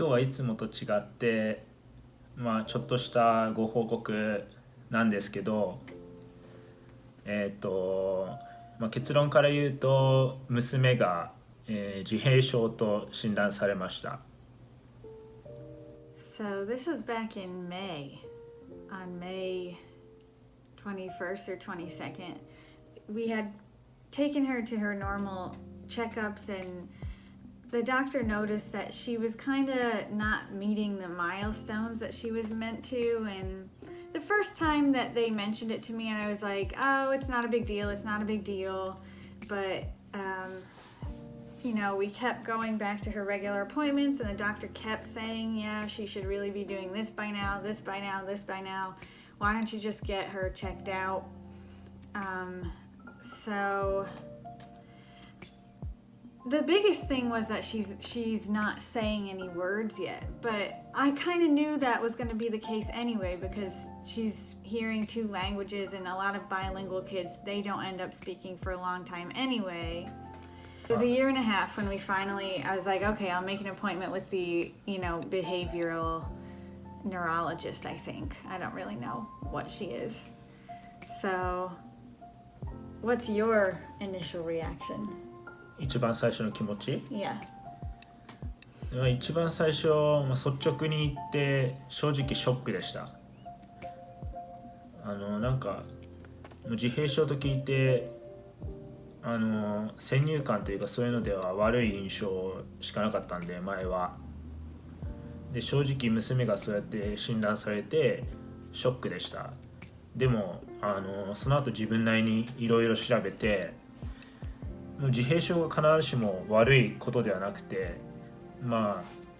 日はいつもと違って、ちょっとしたご報告なんですけど、結論から言うと娘が、自閉症と診断されました。So this was back in May, on May 21st or 22nd. We had taken her to her normal checkups, and the doctor noticed that she was kind of not meeting the milestones that she was meant to. And the first time that they mentioned it to me, and I was like, oh, it's not a big deal, it's not a big deal. But, we kept going back to her regular appointments, and the doctor kept saying, yeah, she should really be doing this by now, this by now, this by now. Why don't you just get her checked out? So the biggest thing was that she's not saying any words yet, but I kind of knew that was going to be the case anyway, because she's hearing two languages, and a lot of bilingual kids, they don't end up speaking for a long time anyway. It was a year and a half when I was like, okay, I'll make an appointment with the, behavioral neurologist, I think. I don't really know what she is. So, what's your initial reaction? 一番最初の気持ち？ Yeah. 一番最初、率直に言って正直ショックでした。自閉症と聞いて先入観というかそういうのでは悪い印象しかなかったんで、前は。で、正直娘がそうやって診断されてショックでした。でもその後自分なりにいろいろ調べて、自閉症が必ずしも悪いことではなくて、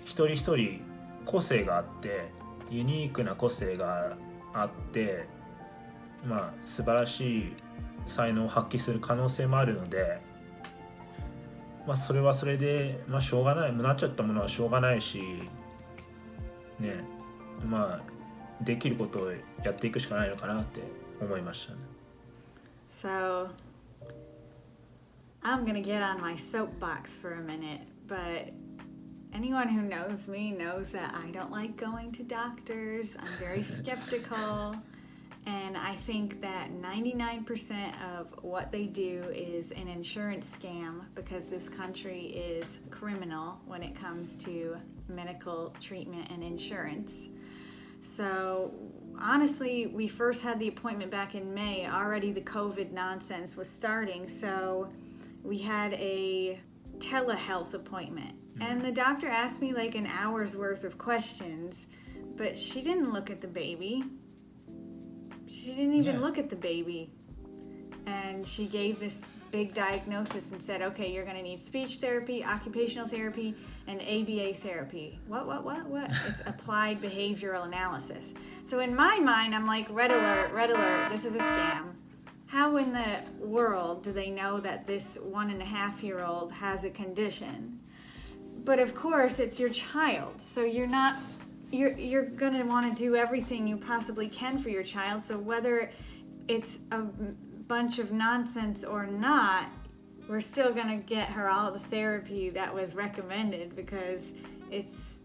一人一人個性があって、ユニークな個性があって、素晴らしい才能を発揮する可能性もあるので、それはそれで、しょうがない、なっちゃったものはしょうがないしね、できることをやっていくしかないのかなって思いましたね。So, I'm gonna get on my soapbox for a minute, but anyone who knows me knows that I don't like going to doctors. I'm very skeptical, and I think that 99% of what they do is an insurance scam, because this country is criminal when it comes to medical treatment and insurance. So honestly, we first had the appointment back in May. Already the COVID nonsense was starting, so we had a telehealth appointment, and the doctor asked me like an hour's worth of questions, but she didn't look at the baby. She didn't even look at the baby, and she gave this big diagnosis and said, okay, you're going to need speech therapy, occupational therapy, and ABA therapy. What? It's applied behavioral analysis. So in my mind, I'm like, red alert, this is a scam. How in the world do they know that this 1.5-year-old has a condition? But of course, it's your child, so you're going to want to do everything you possibly can for your child. So whether it's a bunch of nonsense or not, we're still going to get her all the therapy that was recommended, because it's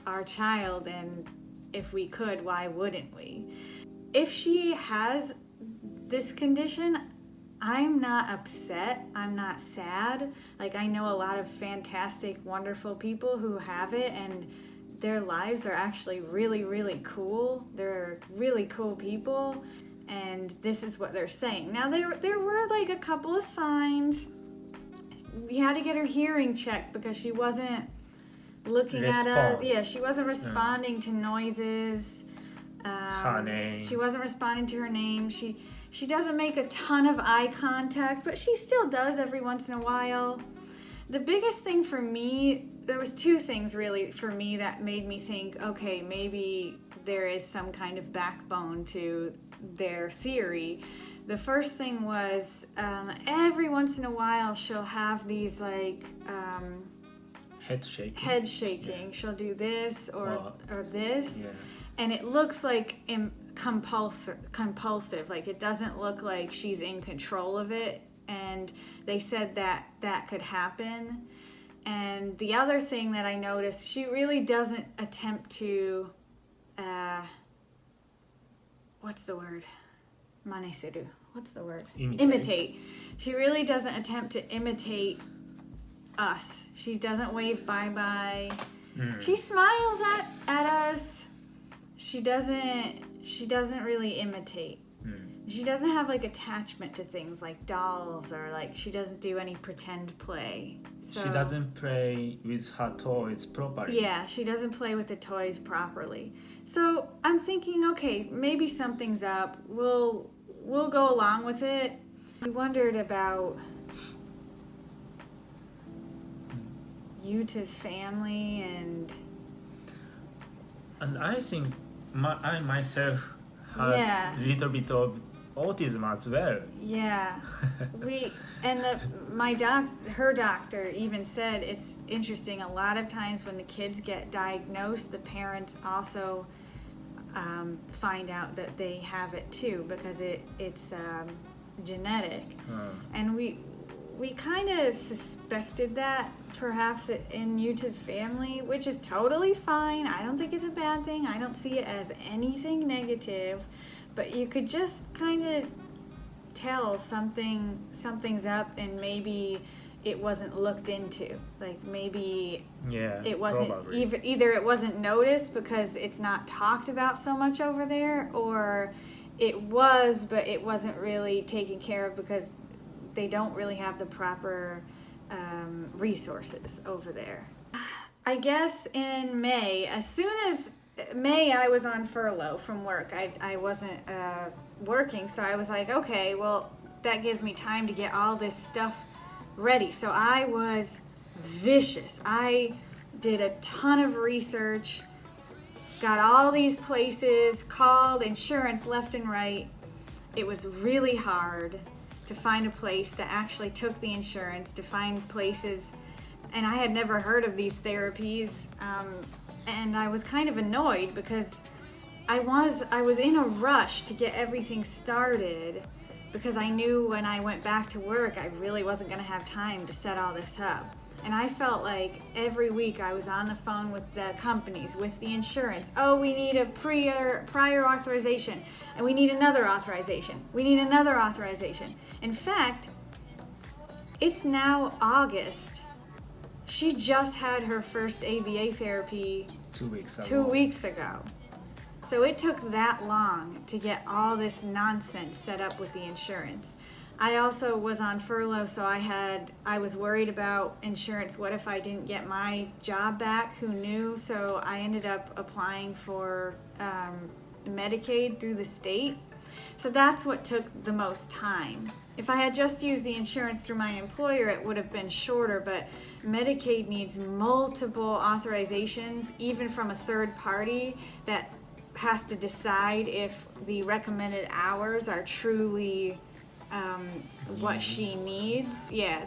our child, and if we could, why wouldn't we? If she has this condition, I'm not upset, I'm not sad. Like, I know a lot of fantastic, wonderful people who have it, and their lives are actually really, really cool. They're really cool people, and this is what they're saying. Now, there were like a couple of signs. We had to get her hearing checked because she wasn't looking at us. Yeah, she wasn't responding to noises. Her name. She wasn't responding to her name. She doesn't make a ton of eye contact, but she still does every once in a while. The biggest thing for me, there was two things really for me that made me think, okay, maybe there is some kind of backbone to their theory. The first thing was every once in a while she'll have these like head shaking. Yeah. She'll do this or this, and it looks like compulsive. Like, it doesn't look like she's in control of it. And they said that could happen. And the other thing that I noticed, she really doesn't attempt to, what's the word? Maneseru. What's the word? Imitate. She really doesn't attempt to imitate us. She doesn't wave bye-bye. She smiles at us. She doesn't really imitate. She doesn't have like attachment to things like dolls, or like she doesn't do any pretend play. So, she doesn't play with her toys properly. Yeah, she doesn't play with the toys properly. So I'm thinking, okay, maybe something's up. We'll go along with it. We wondered about Yuta's family, and I think I myself have a little bit of autism as well. Yeah, her doctor even said it's interesting. A lot of times when the kids get diagnosed, the parents also find out that they have it too, because it's genetic. And we kind of suspected that perhaps in Yuta's family, which is totally fine. I don't think it's a bad thing. I don't see it as anything negative, but you could just kind of tell something's up, and maybe it wasn't looked into. Like maybe it wasn't either it wasn't noticed because it's not talked about so much over there, or it was, but it wasn't really taken care of because they don't really have the proper resources over there. I guess in May, as soon as May, I was on furlough from work. I wasn't working, so I was like, okay, well, that gives me time to get all this stuff ready. So I was vicious. I did a ton of research, got all these places, called insurance left and right. It was really hard to find a place that actually took the insurance, to find places, and I had never heard of these therapies, and I was kind of annoyed because I was in a rush to get everything started, because I knew when I went back to work I really wasn't going to have time to set all this up. And I felt like every week I was on the phone with the companies, with the insurance. Oh, we need a prior authorization, and we need another authorization. We need another authorization. In fact, it's now August. She just had her first ABA therapy 2 weeks ago. So it took that long to get all this nonsense set up with the insurance. I also was on furlough, so I was worried about insurance. What if I didn't get my job back? Who knew? So I ended up applying for Medicaid through the state. So that's what took the most time. If I had just used the insurance through my employer, it would have been shorter, but Medicaid needs multiple authorizations, even from a third party that has to decide if the recommended hours are truly what she needs. Yeah,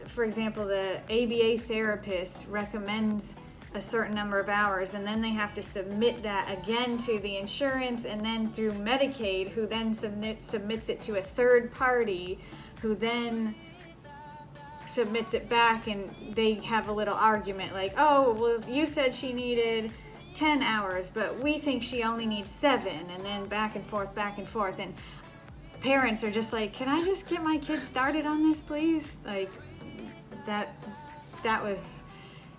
for example, the ABA therapist recommends a certain number of hours, and then they have to submit that again to the insurance, and then through Medicaid, who then submits it to a third party, who then submits it back, and they have a little argument like, oh, well, you said she needed 10 hours, but we think she only needs 7, and then back and forth, and parents are just like, can I just get my kids started on this, please? Like, that was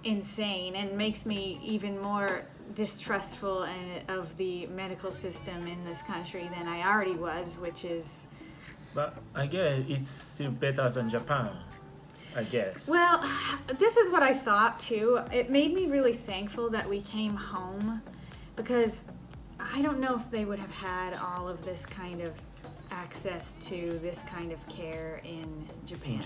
insane, and makes me even more distrustful of the medical system in this country than I already was, which is... But I guess it's still better than Japan, I guess. Well, this is what I thought too. It made me really thankful that we came home, because I don't know if they would have had all of this kind of access to this kind of care in Japan.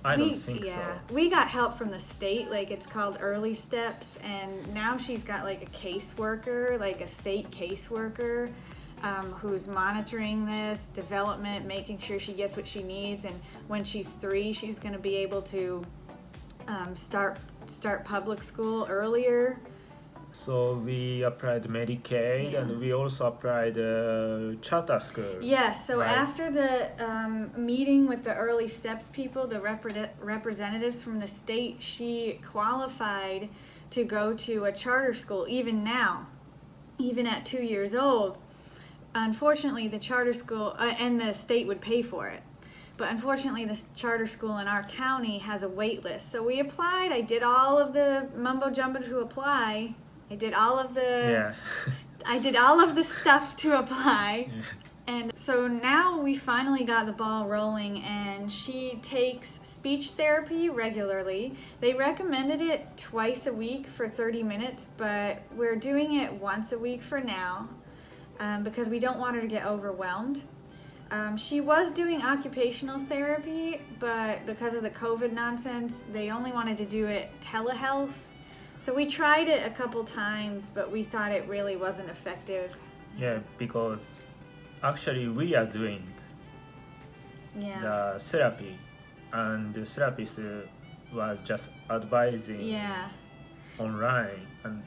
I don't think so. We got help from the state, like it's called Early Steps, and now she's got like a caseworker, like a state caseworker, who's monitoring this development, making sure she gets what she needs, and when she's 3, she's going to be able to start public school earlier, So we applied Medicaid and we also applied charter school. Yes, so right? after the meeting with the early steps people, the representatives from the state, she qualified to go to a charter school even now, even at 2 years old. Unfortunately, the charter school, and the state would pay for it. But unfortunately, this charter school in our county has a wait list. So we applied. I did all of the mumbo jumbo to apply. I did all of the stuff to apply. Yeah. And so now we finally got the ball rolling, and she takes speech therapy regularly. They recommended it twice a week for 30 minutes, but we're doing it once a week for now because we don't want her to get overwhelmed. She was doing occupational therapy, but because of the COVID nonsense, they only wanted to do it telehealth. So we tried it a couple times, but we thought it really wasn't effective. Yeah, because actually we are doing the therapy, and the therapist was just advising online, and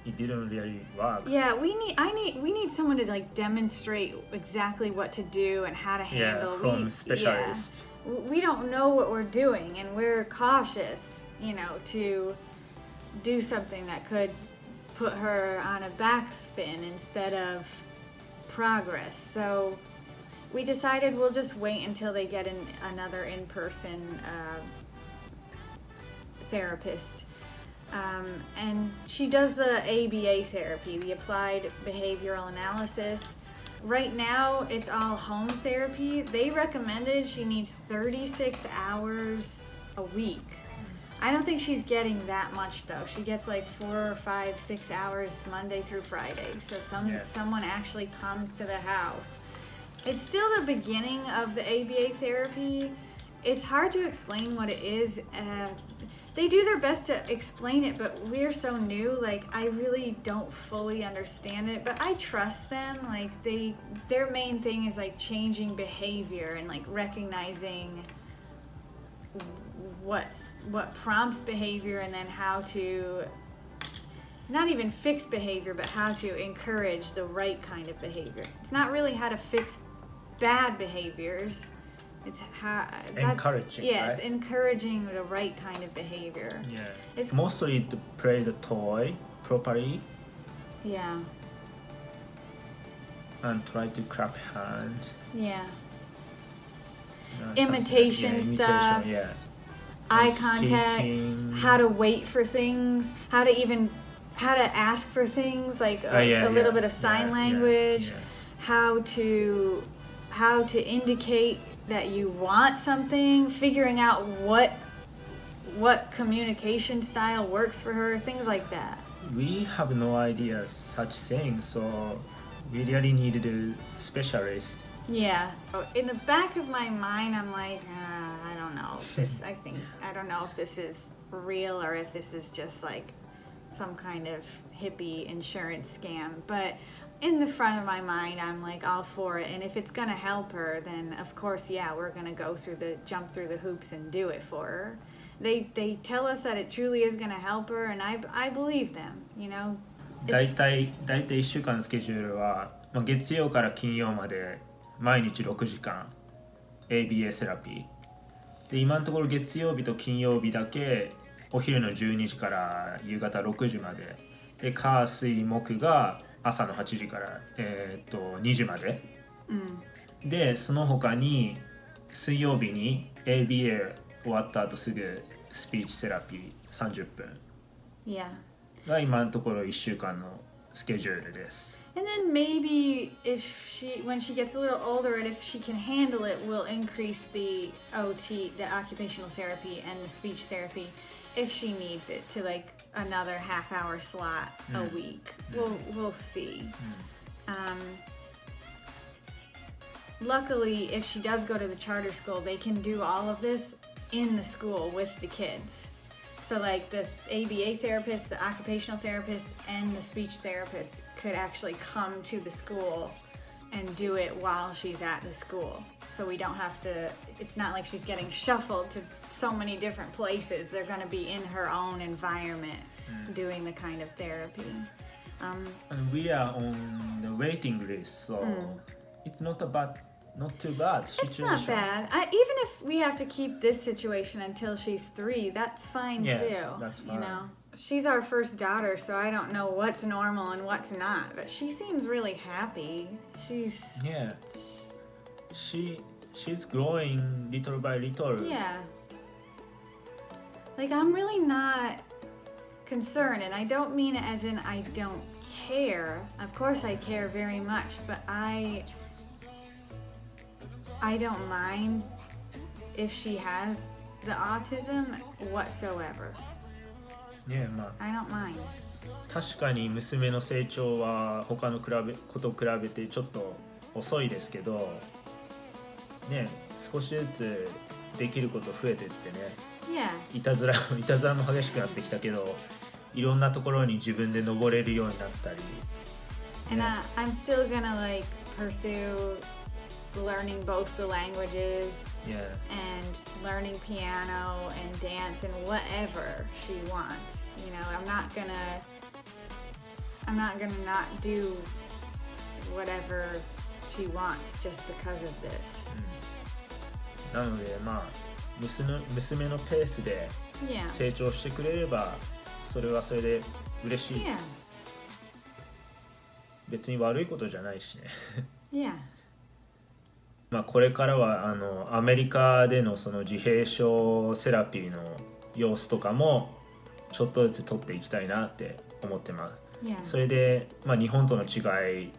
it didn't really work. Yeah, we need someone to like demonstrate exactly what to do and how to handle. Yeah, from specialist. Yeah, we don't know what we're doing, and we're cautious, to do something that could put her on a backspin instead of progress. So we decided we'll just wait until they get another in-person therapist. And she does the ABA therapy, the Applied Behavioral Analysis. Right now, it's all home therapy. They recommended she needs 36 hours a week. I don't think she's getting that much though. She gets like 4 or 5, 6 hours Monday through Friday. So someone actually comes to the house. It's still the beginning of the ABA therapy. It's hard to explain what it is. They do their best to explain it, but we're so new, like I really don't fully understand it, but I trust them. Like their main thing is like changing behavior and like recognizing what prompts behavior, and then how to not even fix behavior, but how to encourage the right kind of behavior. It's not really how to fix bad behaviors. It's encouraging. Yeah, right? It's encouraging the right kind of behavior. Yeah. It's mostly to play the toy properly. Yeah. And try to clap hands. Yeah. Imitation stuff. Yeah. Eye contact. How to wait for things. How to ask for things, like a little bit of sign language. How to indicate that you want something, figuring out what communication style works for her, things like that. We have no idea such things, so we really needed a specialist. Yeah. In the back of my mind, I'm like, I don't know if this. I don't know if this is real or if this is just like some kind of hippie insurance scam. But in the front of my mind, I'm like all for it. And if it's gonna help her, then of course, we're gonna jump through the hoops and do it for her. They tell us that it truly is gonna help her, and I believe them. だいたい1週間のスケジュールは、月曜から金曜まで毎日6時間 ABA セラピーで、今のところ月曜日と金曜日だけお昼の12時から夕方6時までで、火水木が朝の8時から2時まで、でその他に水曜日に ABA 終わった後すぐスピーチセラピー30分が今のところ1週間のスケジュールです。And then maybe when she gets a little older, and if she can handle it, we'll increase the OT, the occupational therapy, and the speech therapy if she needs it to like another half-hour slot a week. We'll see. Luckily, if she does go to the charter school, they can do all of this in the school with the kids. So like the ABA therapist, the occupational therapist, and the speech therapist could actually come to the school and do it while she's at the school. So we don't have to, it's not like she's getting shuffled to so many different places. They're going to be in her own environment doing the kind of therapy. And we are on the waiting list, so it's not too bad situation. It's not bad. Even if we have to keep this situation until she's 3, that's fine too. That's fine. You know, she's our first daughter, so I don't know what's normal and what's not. But she seems really happy. She's she's growing little by little. Yeah. Like I'm really not concerned, and I don't mean it as in I don't care. Of course I care very much, but I don't mind if she has the autism whatsoever. I don't mind. 確かに娘の成長は他のこと比べてちょっと遅いですけど、ね、少しずつできること増えてってね、いたずらも激しくなってきたけど、いろんなところに自分で登れるようになったり。And I'm still gonna like pursue learning both the languages and learning piano and dance and whatever she wants. You know, I'm not gonna not do whatever she wants just because of this. なのでまあ娘のペースで成長してくれればそれはそれで嬉しい。別に悪いことじゃないしね。まあこれからはアメリカでのその自閉症セラピーの様子とかもちょっとずつ取っていきたいなって思ってます。それで、まあ、日本との違い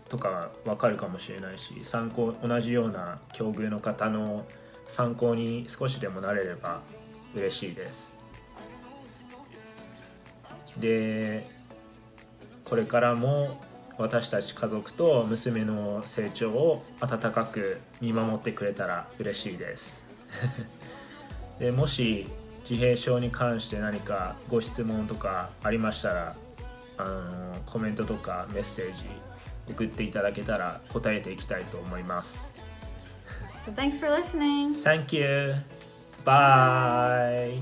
とか分かるかもしれないし、同じような境遇の方の参考に少しでもなれれば嬉しいです。で、これからも私たち家族と娘の成長を温かく見守ってくれたら嬉しいですでもし自閉症に関して何かご質問とかありましたらコメントとかメッセージ送っていただけたら答えていきたいと思います。Thanks for listening. Thank you. Bye.